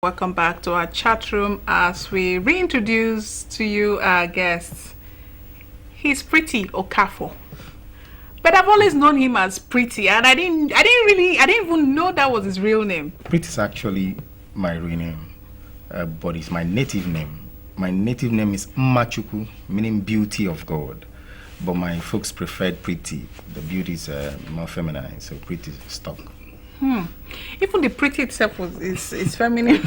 Welcome back to our chat room as we reintroduce to you our guest. He's Pretty Okafor, but I've always known him as Pretty, and I didn't even know that was his real name. Pretty is actually my real name, but it's my native name. My native name is Mmachuku, meaning beauty of God, but my folks preferred Pretty. The beauty is more feminine, so Pretty stuck. Even the Pretty itself is feminine.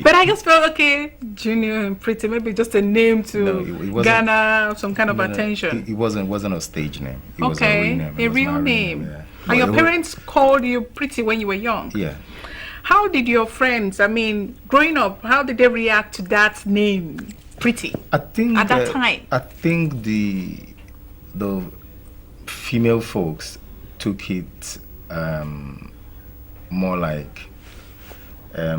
But I just felt okay, Junior and Pretty, maybe just a name to garner some kind of attention. It wasn't a stage name. It was a real name. A real name. Yeah. And your parents called you Pretty when you were young? Yeah. How did your friends, growing up, how did they react to that name, Pretty? I think at that time. I think the female folks took it more like I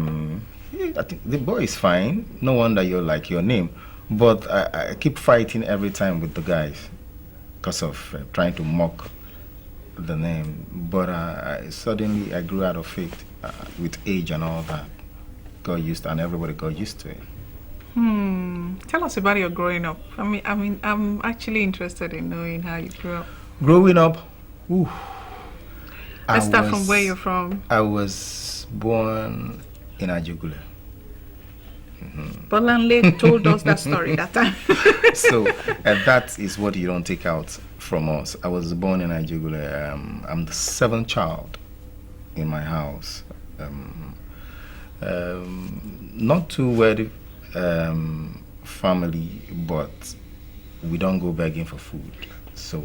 think the boy is fine, no wonder you like your name, but I keep fighting every time with the guys because of trying to mock the name, but suddenly I grew out of it with age and all that, and everybody got used to it. Tell us about your growing up. I'm actually interested in knowing how you grew up. Growing up, Let's start from where you're from. I was born in Ajugule. Bolanle told us that story that time. So that is what you don't take out from us. I was born in Ajugule. I'm the seventh child in my house. Not too wealthy family, but we don't go begging for food. So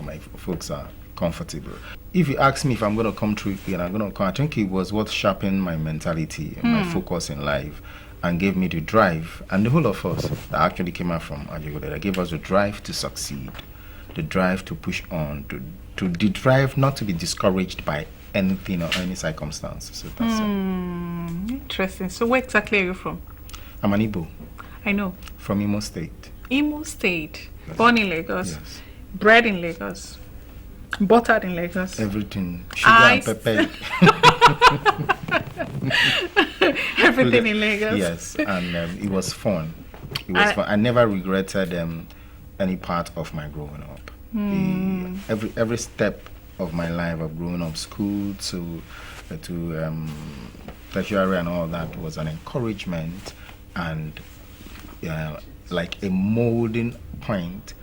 my folks are comfortable. If you ask me if I'm going to come through here, I'm going to come. I think it was what sharpened my mentality, my focus in life, and gave me the drive. And the whole of us that actually came out from Ajigode, that gave us the drive to succeed, the drive to push on, to the drive not to be discouraged by anything or any circumstance. So that's it. Interesting. So where exactly are you from? I'm an Igbo. I know. From Imo State. Imo State. Yes. Born in Lagos. Yes. Bred in Lagos. Buttered in Lagos. Everything. Sugar and pepper. Everything in Lagos. Yes, and it was fun. It was fun. I never regretted any part of my growing up. Every step of my life of growing up, school to tertiary and all that, was an encouragement and like a molding point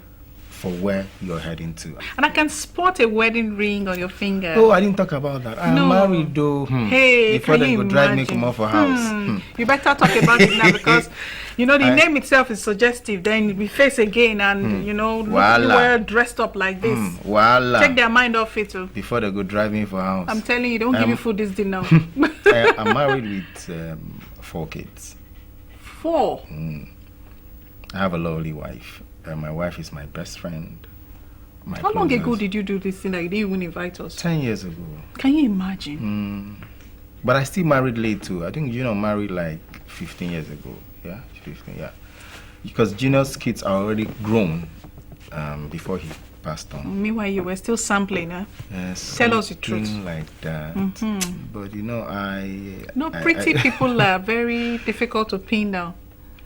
for where you're heading to. And I can spot a wedding ring on your finger. Oh, I didn't talk about that. I'm married though. Hey, before they go drive me come off a house. You better talk about it now, because the name itself is suggestive. Then we face again and looking well dressed up like this. Take their mind off it too. Before they go drive me for a house. I'm telling you, don't give you food this day now. I'm married with 4 kids. 4? I have a lovely wife. My wife is my best friend. How long ago did you do this thing that you didn't even invite us? 10 years ago. Can you imagine? But I still married late too. I think married like 15 years ago. Yeah, 15, yeah. Because Junior's kids are already grown before he passed on. Meanwhile, you were still sampling, huh? Tell us the truth. Like that. But pretty people are very difficult to pin down.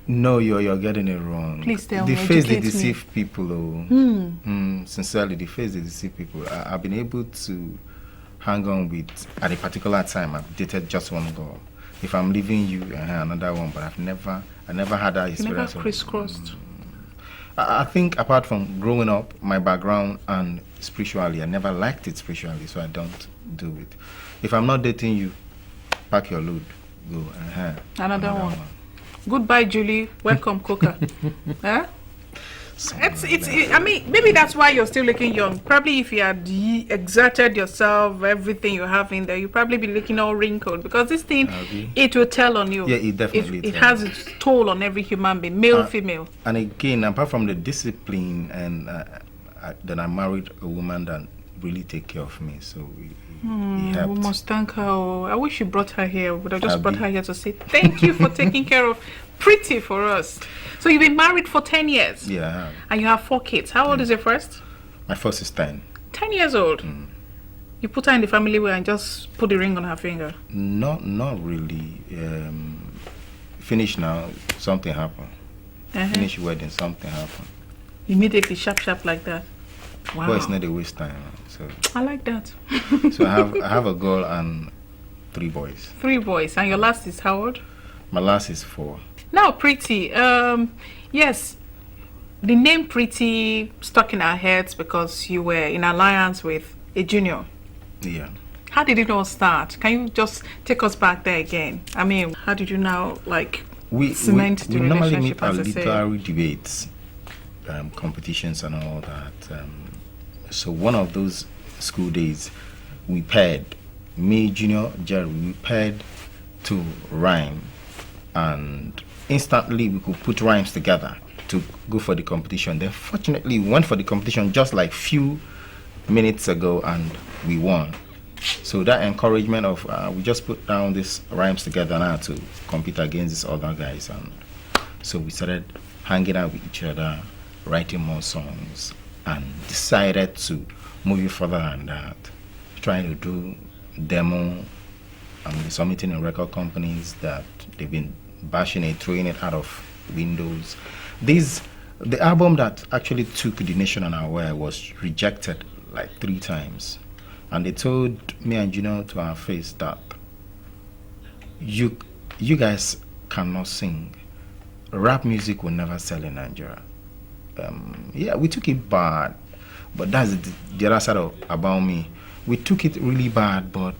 No, you're getting it wrong. Please tell me. The face they deceive people. Sincerely, the face they deceive people. I've been able to hang on with, at a particular time, I've dated just one girl. If I'm leaving you, another one, but I never had that experience. You never crisscrossed. I think apart from growing up, my background and spiritually, I never liked it spiritually, so I don't do it. If I'm not dating you, pack your load, go. Another one. Goodbye, Julie. Welcome, Coca. Huh? Maybe that's why you're still looking young. Probably if you had exerted yourself, everything you have in there, you'd probably be looking all wrinkled, because this thing, it will tell on you. Yeah, it definitely It has its toll on every human being, male, female. And again, apart from the discipline, and then I married a woman that really take care of me, so we must thank her. I wish you brought her here. Would have just brought her here to say thank you for taking care of Pretty for us. So you've been married for 10 years? Yeah, I have. And you have 4 kids. How old is your first? My first is 10. 10 years old? You put her in the family way and just put the ring on her finger? Not really. Finish now, something happened. Finish wedding, something happened. Immediately, sharp like that. Wow. But it's not a waste time. So I like that. so I have a girl and 3 boys. 3 boys, and your last is how old? My last is 4. Now, Pretty. Yes, the name Pretty stuck in our heads because you were in alliance with a junior. Yeah. How did it all start? Can you just take us back there again? I mean, how did you now cement the we normally meet relationship at as I say? literary debates, competitions and all that. So one of those school days, we paired, me, Junior, Jerry, we paired to rhyme, and instantly we could put rhymes together to go for the competition. Then fortunately we went for the competition just like few minutes ago and we won. So that encouragement of we just put down these rhymes together now to compete against these other guys, and so we started hanging out with each other, writing more songs, and decided to move it further than that, trying to do demo and submitting in record companies that they've been bashing it, throwing it out of windows. The album that actually took the nation unaware was rejected like 3 times. And they told me and Junior to our face that you guys cannot sing. Rap music will never sell in Nigeria. Yeah, we took it bad, but that's the other side about me. We took it really bad, but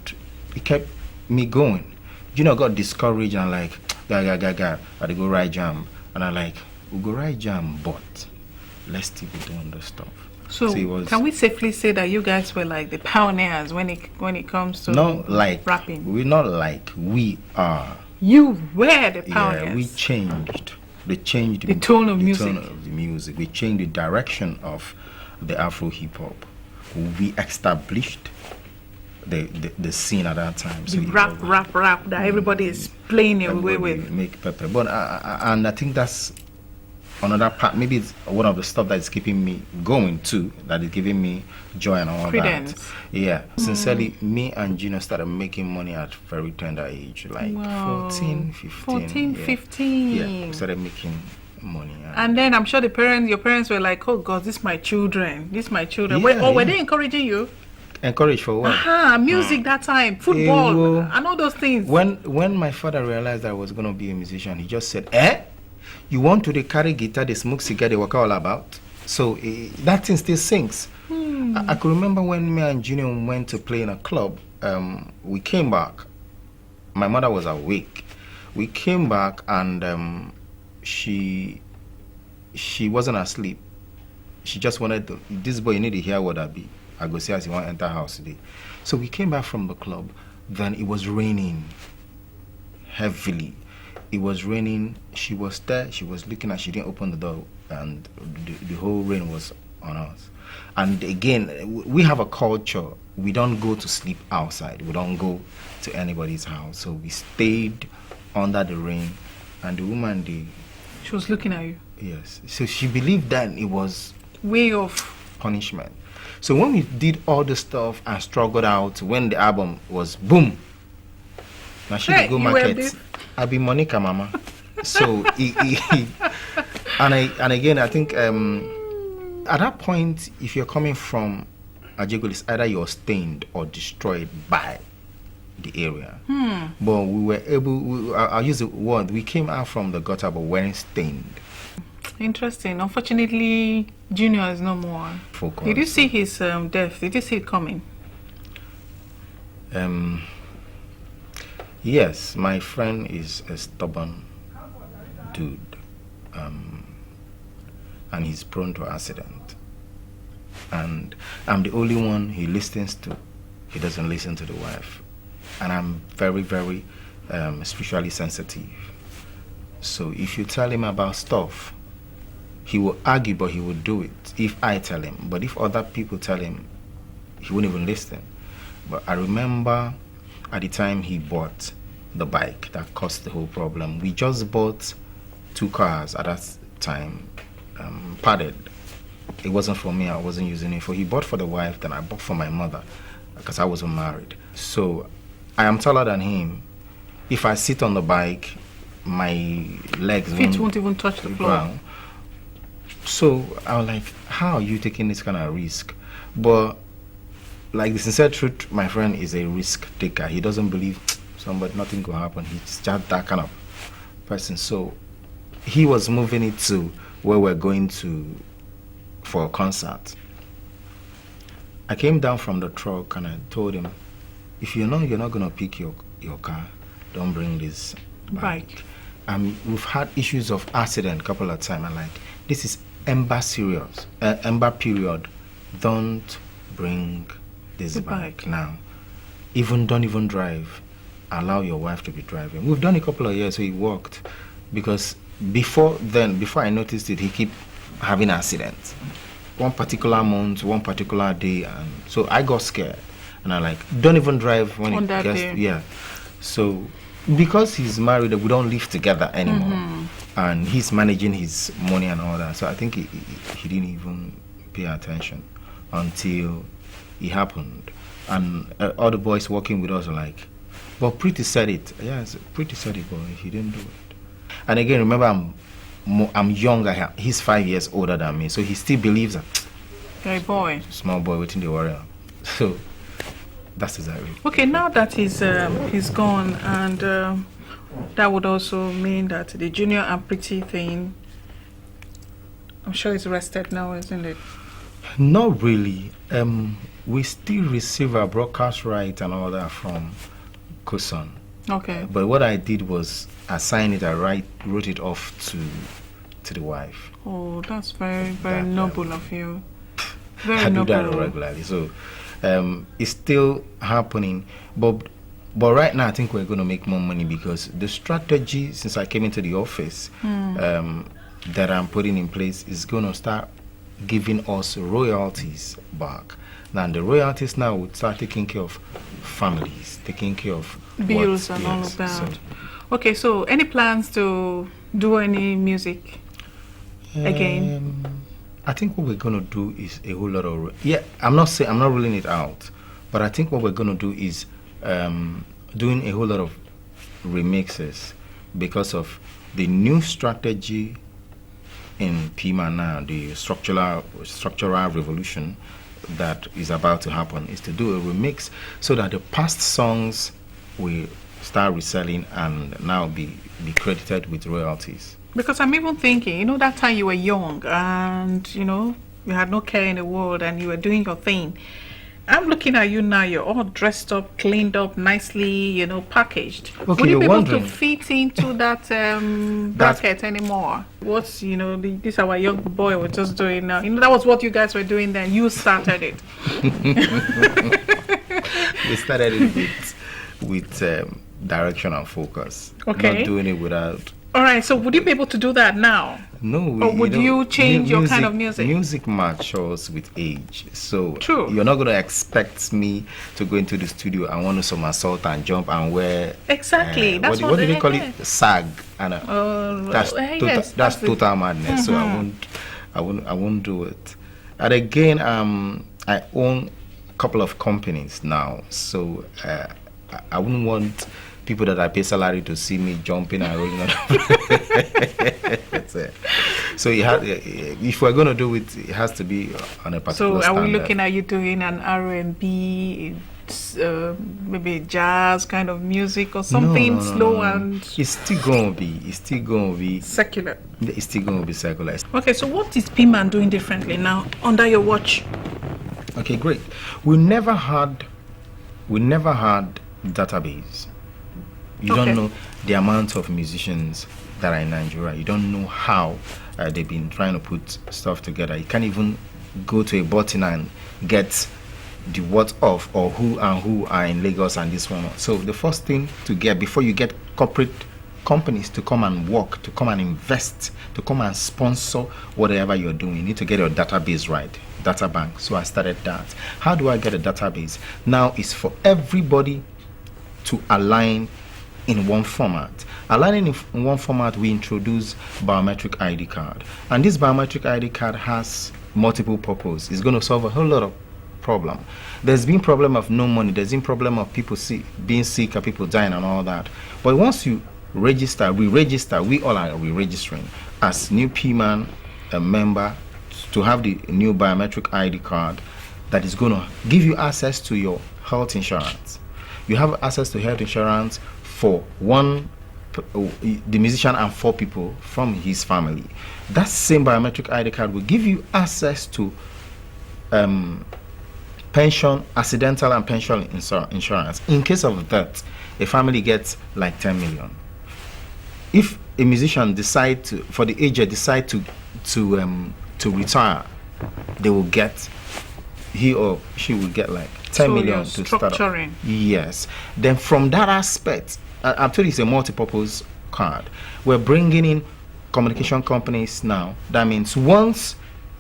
it kept me going. Junior got discouraged and like, guy, I go write jam. And I like, we'll go write jam, but let's still be doing the stuff. So can we safely say that you guys were like the pioneers when it comes to rapping? We're not like, we are. You were the pioneers. Yeah, we changed. They changed the tone of music. Tone of the music. We changed the direction of the Afro hip hop. We established the scene at that time. So rap that everybody is playing away with. Make pepper. But and I think that's another part. Maybe it's one of the stuff that's keeping me going too, that is giving me joy and all Credence. That. Yeah. Sincerely, me and Gino started making money at very tender age, like 14, 15. 14, yeah. 15. Yeah, we started making money. And then I'm sure your parents were like, oh God, this is my children. Yeah, were they encouraging you? Encouraged for what? Music that time, football, and all those things. When my father realized that I was going to be a musician, he just said, you want to carry guitar, they smoke cigar, they work all about. So that thing still sings. I could remember when me and Junior went to play in a club. We came back. My mother was awake. We came back and she wasn't asleep. She just wanted to, this boy, you need to hear what I be. I go see as he want to enter house today. So we came back from the club. Then it was raining heavily. It was raining. She was there. She was looking at. She didn't open the door, and the whole rain was on us. And again, we have a culture. We don't go to sleep outside. We don't go to anybody's house. So we stayed under the rain, and the woman, she was looking at you. Yes. So she believed that it was way of punishment. So when we did all the stuff and struggled out, when the album was boom, now she would go market. I be Monica Mama. So and again I think at that point, if you're coming from Ajegul, it's either you're stained or destroyed by the area. But we were able, I'll use the word, we came out from the gutter but weren't stained. Interesting. Unfortunately, Junior is no more. Focus. Did you see his death? Did you see it coming? Yes, my friend is a stubborn dude, and he's prone to accident. And I'm the only one he listens to. He doesn't listen to the wife. And I'm very, very spiritually sensitive. So if you tell him about stuff, he will argue, but he will do it if I tell him. But if other people tell him, he won't even listen. But I remember at the time he bought the bike that caused the whole problem. We just bought 2 cars at that time, padded. It wasn't for me, I wasn't using it. He bought for the wife, then I bought for my mother. because I wasn't married. So I am taller than him. If I sit on the bike, my legs Feet won't even touch the floor. ground. So I was like, how are you taking this kind of risk? But like the sincere truth, my friend is a risk taker. He doesn't believe nothing could happen. He's just that kind of person. So he was moving it to where we're going to for a concert. I came down from the truck and I told him, if you're not gonna pick your car, don't bring this bike. We've had issues of accident a couple of times. I'm like, this is Ember period. Don't bring this bike now. Don't even drive. Allow your wife to be driving. We've done a couple of years, so it worked. Because before I noticed it, he kept having accidents. One particular month, one particular day, and so I got scared. And I like, don't even drive when it gets, yeah. So because he's married, we don't live together anymore. And he's managing his money and all that. So I think he didn't even pay attention until it happened. And all the boys working with us are like, but Pretty said it. Yes, Pretty said it, but he didn't do it. And again, remember, I'm younger. He's 5 years older than me, so he still believes that. Hey boy. Small boy within the warrior. So that's exactly. Okay, now that he's gone, and that would also mean that the Junior and Pretty thing, I'm sure it's rested now, isn't it? Not really. We still receive our broadcast right and all that from Kusan. Okay. But what I did was assign it. I wrote it off to the wife. Oh, that's very noble of you. Very I noble. do that regularly. So it's still happening. But right now, I think we're going to make more money because the strategy since I came into the office that I'm putting in place is going to start giving us royalties back. Now, the royalties now would start taking care of families, taking care of bills and all of that. So, okay, so any plans to do any music again? I think what we're going to do is a whole lot of... I'm not ruling it out, but I think what we're going to do is doing a whole lot of remixes because of the new strategy in Pman now, the structural revolution that is about to happen is to do a remix so that the past songs will start reselling and now be credited with royalties. Because I'm even thinking, that time you were young and, you had no care in the world and you were doing your thing. I'm looking at you now, you're all dressed up, cleaned up, nicely, packaged. Okay, would you be able wondering. to fit into that bracket anymore? What's, this our young boy was just doing now. That was what you guys were doing then. You started it. We started it with direction and focus. Okay. Not doing it without... All right, so would you be able to do that now? No. Or would you change your kind of music? Music matures with age. So True. You're not going to expect me to go into the studio and want to somersault and jump and wear... Exactly. That's what do they call it? Sag. And, that's total madness. So I won't do it. And again, I own a couple of companies now. So I wouldn't want people that I pay salary to see me jumping and rolling on. So if we're going to do it, it has to be on a particular So are we standard. looking at you doing an R&B, maybe jazz kind of music or something slow and... It's still going to be secular. It's still going to be secular. Okay, so what is Pman doing differently now under your watch? Okay, great. We never had database. You don't know the amount of musicians that are in Nigeria. You don't know how they've been trying to put stuff together. You can't even go to a button and get the what of or who are in Lagos and this one. So the first thing to get before you get corporate companies to come and work, to come and invest, to come and sponsor whatever you're doing, you need to get your database right. Data bank. So I started that. How do I get a database? Now it's for everybody to align in one format. Aligning in one format, we introduce biometric ID card. And this biometric ID card has multiple purposes. It's going to solve a whole lot of problem. There's been problem of no money. There's been problem of people being sick or people dying and all that. But once you register, we all are re-registering as new Pman a member to have the new biometric ID card that is going to give you access to your health insurance. You have access to health insurance for the musician and 4 people from his family. That same biometric ID card will give you access to pension, accidental and pension insurance. In case of that, a family gets like 10 million. If a musician for the aged decide to retire, they will get, he or she will get like 10 million to start up. Yes. Then from that aspect, I'm telling you, it's a multi-purpose card. We're bringing in communication companies now. That means once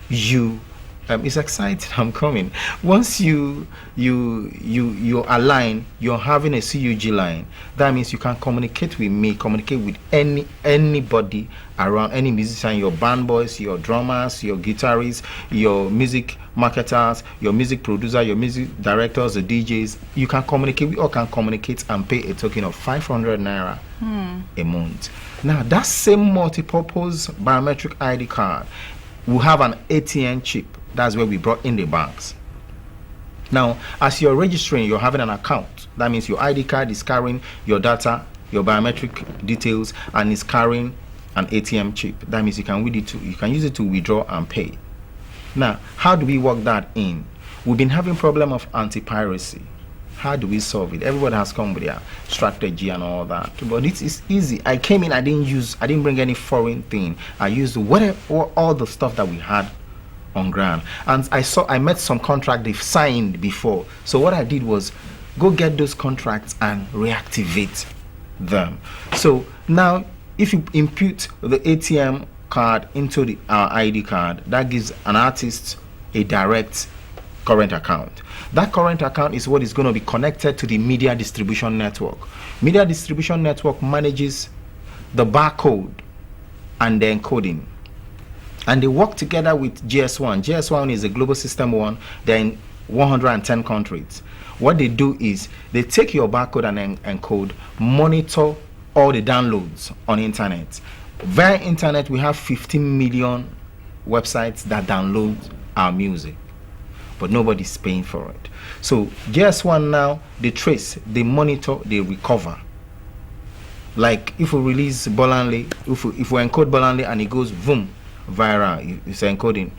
you it's exciting. I'm coming. Once you align, you're having a CUG line. That means you can communicate with me, communicate with anybody around, any musician, your band boys, your drummers, your guitarists, your music marketers, your music producer, your music directors, the DJs. You can communicate. We all can communicate and pay a token of 500 naira a month. Now that same multi-purpose biometric ID card will have an ATM chip. That's where we brought in the banks. Now, as you're registering, you're having an account. That means your ID card is carrying your data, your biometric details, and is carrying an ATM chip. That means you can use it to withdraw and pay. Now, how do we work that in? We've been having problem of anti-piracy. How do we solve it? Everybody has come with their strategy and all that, but it is easy. I came in, I didn't bring any foreign thing. I used all the stuff that we had on ground, and I met some contract they've signed before. So what I did was go get those contracts and reactivate them. So now if you input the ATM card into our ID card, that gives an artist a direct current account. That current account is what is going to be connected to the media distribution network. Media distribution network manages the barcode and the encoding, and they work together with GS1. GS1 is a global system one. They're in 110 countries. What they do is they take your barcode and encode, monitor all the downloads on internet. Via internet, we have 15 million websites that download our music, but nobody's paying for it. So GS1 now, they trace, they monitor, they recover. Like if we release Bolanle, if we encode Bolanle and it goes boom, viral, it's encoding,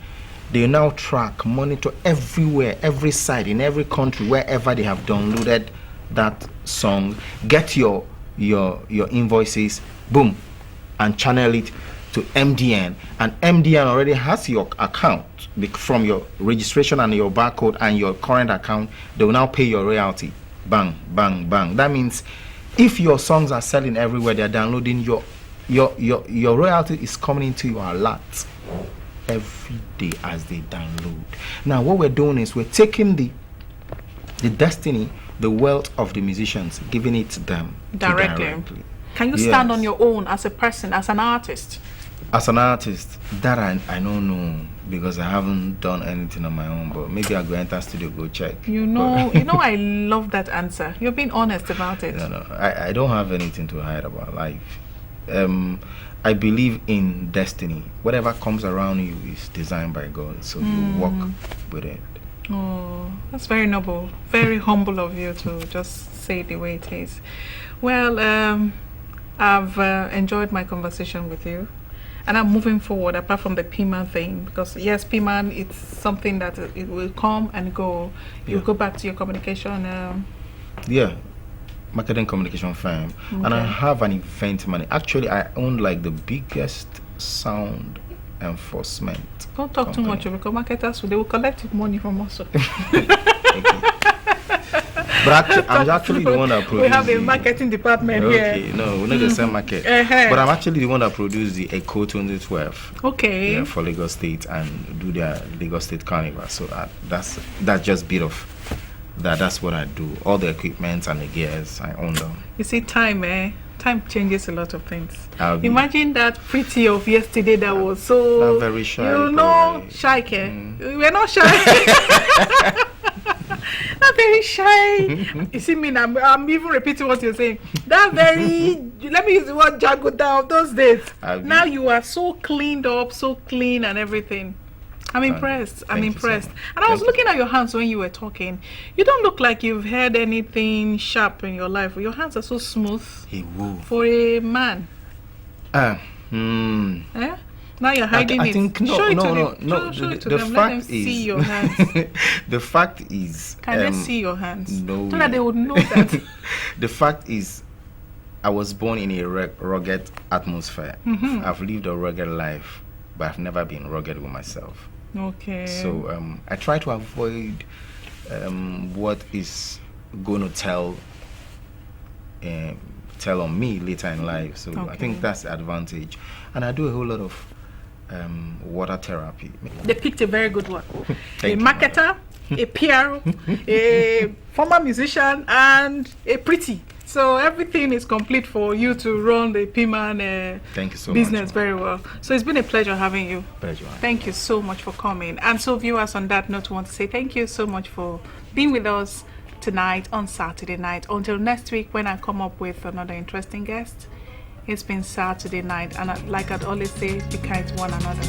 they now track, monitor everywhere, every site in every country, wherever they have downloaded that song, get your invoices, boom, and channel it to MDN, and MDN already has your account from your registration and your barcode and your current account. They will now pay your royalty. Bang, bang, bang. That means if your songs are selling everywhere, they're downloading, your royalty is coming into your alert every day as they download. Now what we're doing is we're taking the destiny, the wealth of the musicians, giving it to them directly. Can you stand on your own as a person, as an artist? As an artist, that I don't know, because I haven't done anything on my own, but maybe I'll go enter studio, go check. You know, I love that answer. You're being honest about it. No, I don't have anything to hide about life. I believe in destiny. Whatever comes around you is designed by God, so you walk with it. Oh, that's very noble, very humble of you to just say it the way it is. Well, I've enjoyed my conversation with you, and I'm moving forward apart from the Pman thing, because yes, Pman, it's something that it will come and go. You go back to your communication. Marketing communication firm, and I have an event money. Actually, I own like the biggest sound enforcement. Don't talk too much, because marketers, they will collect money from us. But I'm actually the one that produced. We have a marketing department here. Okay, no, we're not the same market. But I'm actually the one that produced the Echo 2012. Okay. Yeah, for Lagos State and do their Lagos State Carnival. So that's just bit of that. That's what I do. All the equipment and the gears, I own them. You see, time changes a lot of things. Imagine that pretty of yesterday that was so very shy. Shy. We're not shy. That very shy. You see me, I'm even repeating what you're saying. That very, let me use the word jagoda of those days. Now you are so cleaned up, so clean and everything. I'm impressed. I'm impressed. And I was looking at your hands when you were talking. You don't look like you've had anything sharp in your life. Your hands are so smooth. For a man. Yeah? Now you're hiding I think it. no. Show it to The them. fact Let them is, see your hands. the fact is, Can they see your hands? No. So that they would know that. The fact is, I was born in a rugged atmosphere. I've lived a rugged life, but I've never been rugged with myself. Okay. So I try to avoid what is going to tell on me later in life. So I think that's the advantage. And I do a whole lot of water therapy. They picked a very good one. A Thank you, marketer, a PR, a former musician, and a pretty. So everything is complete for you to run the Pman Thank you so business much, very well. So it's been a pleasure having you. Pleasure. Thank you so much for coming. And so viewers, on that note, want to say thank you so much for being with us tonight on Saturday night. Until next week when I come up with another interesting guest. It's been Saturday night, and like I'd always say, be kind to one another.